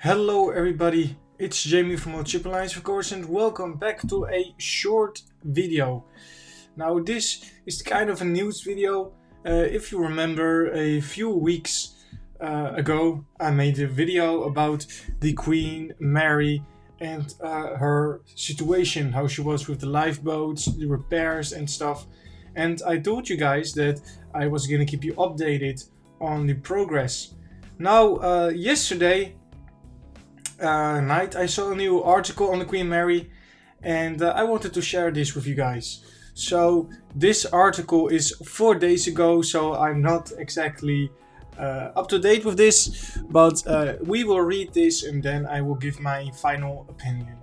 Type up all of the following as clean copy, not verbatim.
Hello everybody, it's Jamie from Multiple Lines of course, and welcome back to a short video. Now this is kind of a news video. If you remember, a few weeks ago I made a video about the Queen Mary and her situation, how she was with the lifeboats, the repairs and stuff. And I told you guys that I was gonna keep you updated on the progress. Now yesterday night I saw a new article on the Queen Mary, and I wanted to share this with you guys. So this article is 4 days ago, so I'm not exactly up to date with this, but we will read this and then I will give my final opinion.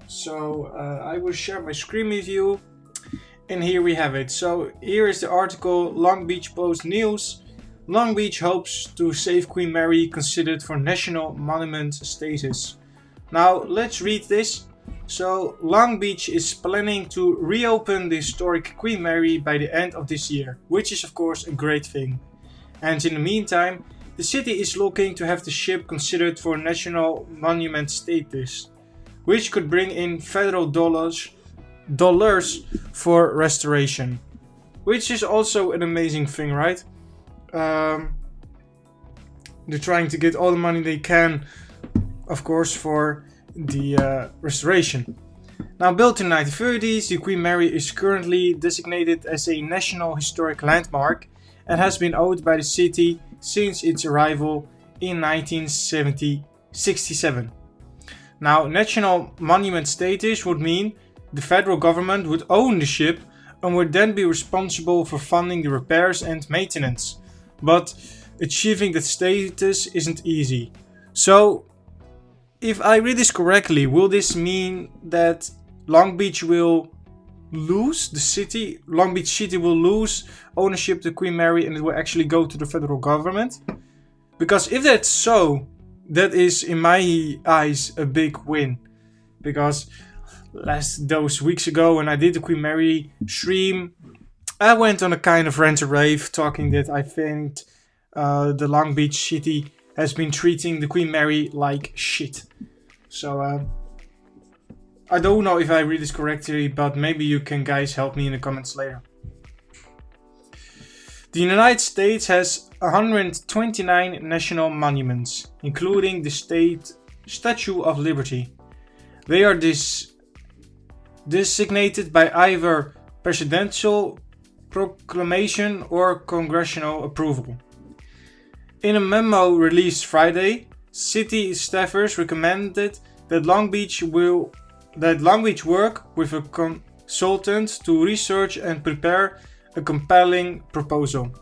So I will share my screen with you, and here we have it. So here is the article. Long Beach Post News. Long Beach hopes to save Queen Mary considered for national monument status. Now let's read this. So Long Beach is planning to reopen the historic Queen Mary by the end of this year, which is of course a great thing. And in the meantime, the city is looking to have the ship considered for national monument status, which could bring in federal dollars for restoration, which is also an amazing thing, right? They're trying to get all the money they can, of course, for the restoration. Now, built in the 1930s, the Queen Mary is currently designated as a National Historic Landmark and has been owned by the city since its arrival in 1967. Now, national monument status would mean the federal government would own the ship and would then be responsible for funding the repairs and maintenance. But achieving that status isn't easy. So, if I read this correctly, will this mean that Long Beach will lose the city? Long Beach City will lose ownership to Queen Mary and it will actually go to the federal government? Because if that's so, that is in my eyes a big win. Because those weeks ago when I did the Queen Mary stream, I went on a kind of rant and rave talking that I think the Long Beach City has been treating the Queen Mary like shit. So I don't know if I read this correctly, but maybe you can guys help me in the comments later. The United States has 129 national monuments, including the State Statue of Liberty. They are designated by either presidential proclamation or congressional approval. In a memo released Friday, city staffers recommended that Long Beach work with a consultant to research and prepare a compelling proposal.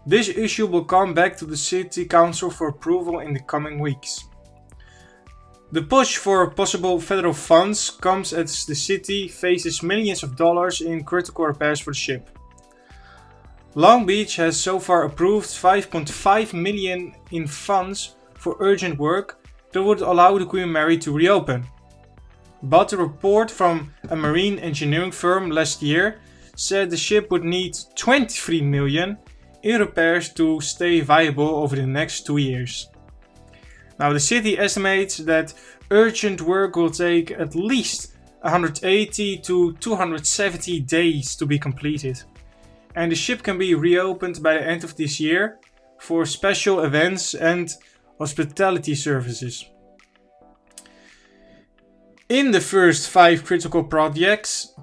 This issue will come back to the city council for approval in the coming weeks. The push for possible federal funds comes as the city faces millions of dollars in critical repairs for the ship. Long Beach has so far approved $5.5 million in funds for urgent work that would allow the Queen Mary to reopen. But a report from a marine engineering firm last year said the ship would need $23 million in repairs to stay viable over the next 2 years. Now, the city estimates that urgent work will take at least 180 to 270 days to be completed, and the ship can be reopened by the end of this year for special events and hospitality services. In the first 5 critical projects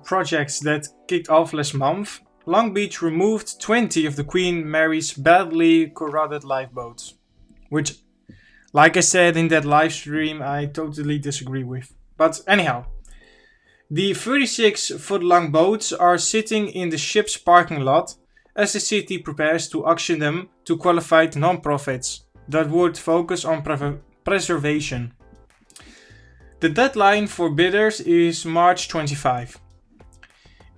that kicked off last month, Long Beach removed 20 of the Queen Mary's badly corroded lifeboats, which, like I said in that live stream, I totally disagree with. But anyhow, the 36-foot long boats are sitting in the ship's parking lot as the city prepares to auction them to qualified non-profits that would focus on preservation. The deadline for bidders is March 25.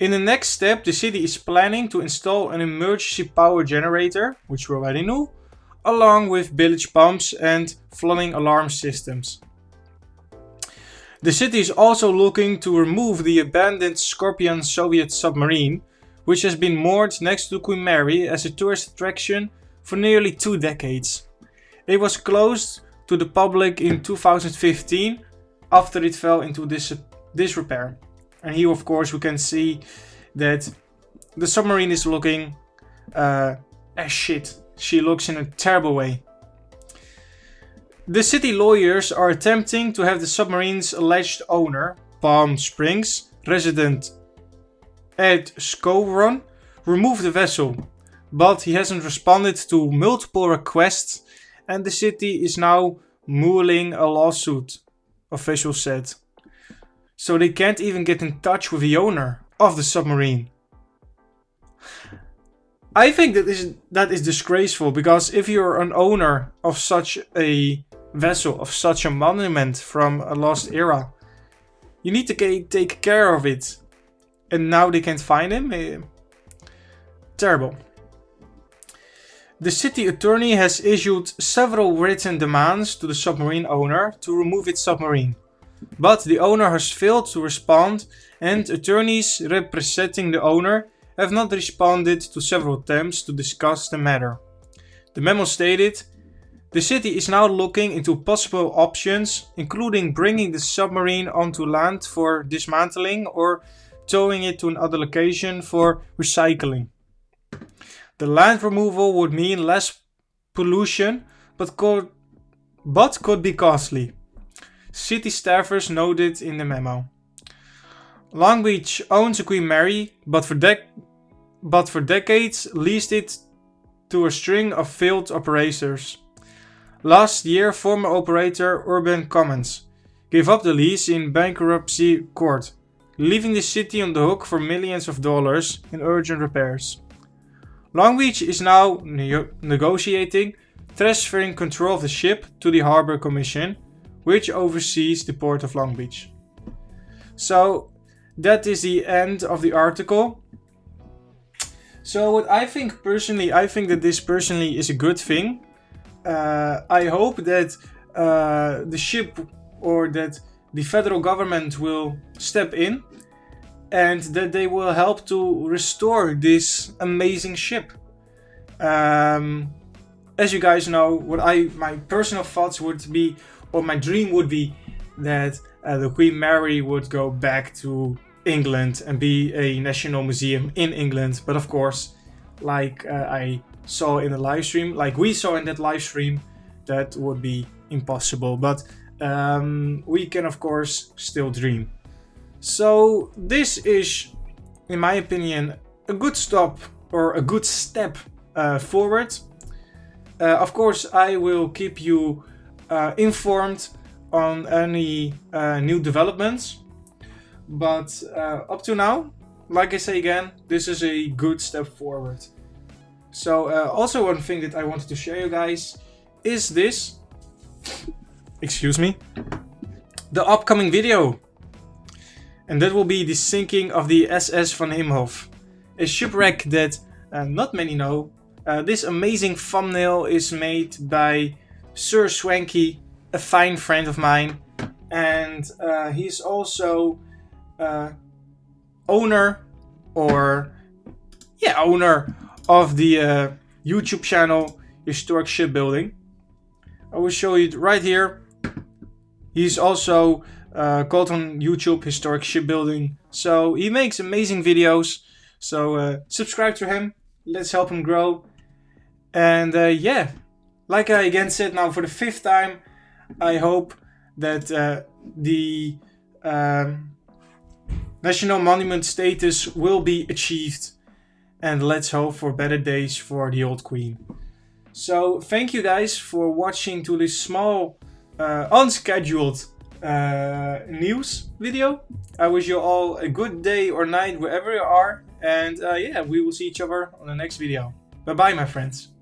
In the next step, the city is planning to install an emergency power generator, which we already knew, along with village pumps and flooding alarm systems. The city is also looking to remove the abandoned Scorpion Soviet submarine, which has been moored next to Queen Mary as a tourist attraction for nearly 2 decades. It was closed to the public in 2015 after it fell into disrepair. And here of course we can see that the submarine is looking as shit. She looks in a terrible way. The city lawyers are attempting to have the submarine's alleged owner, Palm Springs resident Ed Scovron, remove the vessel, but he hasn't responded to multiple requests and the city is now mulling a lawsuit, officials said. So they can't even get in touch with the owner of the submarine. I think that is disgraceful, because if you're an owner of such a vessel, of such a monument from a lost era, you need to take care of it. And now they can't find him? Terrible. The city attorney has issued several written demands to the submarine owner to remove its submarine. But the owner has failed to respond, and attorneys representing the owner have not responded to several attempts to discuss the matter. The memo stated, the city is now looking into possible options, including bringing the submarine onto land for dismantling or towing it to another location for recycling. The land removal would mean less pollution, but could be costly, city staffers noted in the memo. Long Beach owns the Queen Mary, but for decades leased it to a string of failed operators. Last year, former operator Urban Commons gave up the lease in bankruptcy court, leaving the city on the hook for millions of dollars in urgent repairs. Long Beach is now negotiating transferring control of the ship to the Harbor Commission, which oversees the port of Long Beach. So that is the end of the article. So what I think that this personally is a good thing. I hope that the ship, or that the federal government will step in and that they will help to restore this amazing ship. As you guys know, my personal thoughts would be, or my dream would be, that the Queen Mary would go back to England and be a national museum in England. But of course, like I saw in the live stream, like we saw in that live stream, that would be impossible. But we can of course still dream. So this is, in my opinion, a good step forward. Of course, I will keep you informed on any new developments. But up to now, like I say again, this is a good step forward. So also one thing that I wanted to share you guys is this. Excuse me. The upcoming video. And that will be the sinking of the SS Van Imhoff. A shipwreck that not many know. This amazing thumbnail is made by Sir Swanky, a fine friend of mine. And he's also owner of the YouTube channel Historic Shipbuilding. I will show you right here. He's also called on YouTube Historic Shipbuilding. So he makes amazing videos. So subscribe to him. Let's help him grow. And yeah, like I again said now for the 5th time, I hope that the National Monument status will be achieved. And let's hope for better days for the old Queen. So thank you guys for watching to this small unscheduled news video. I wish you all a good day or night wherever you are. And yeah, we will see each other on the next video. Bye bye, my friends.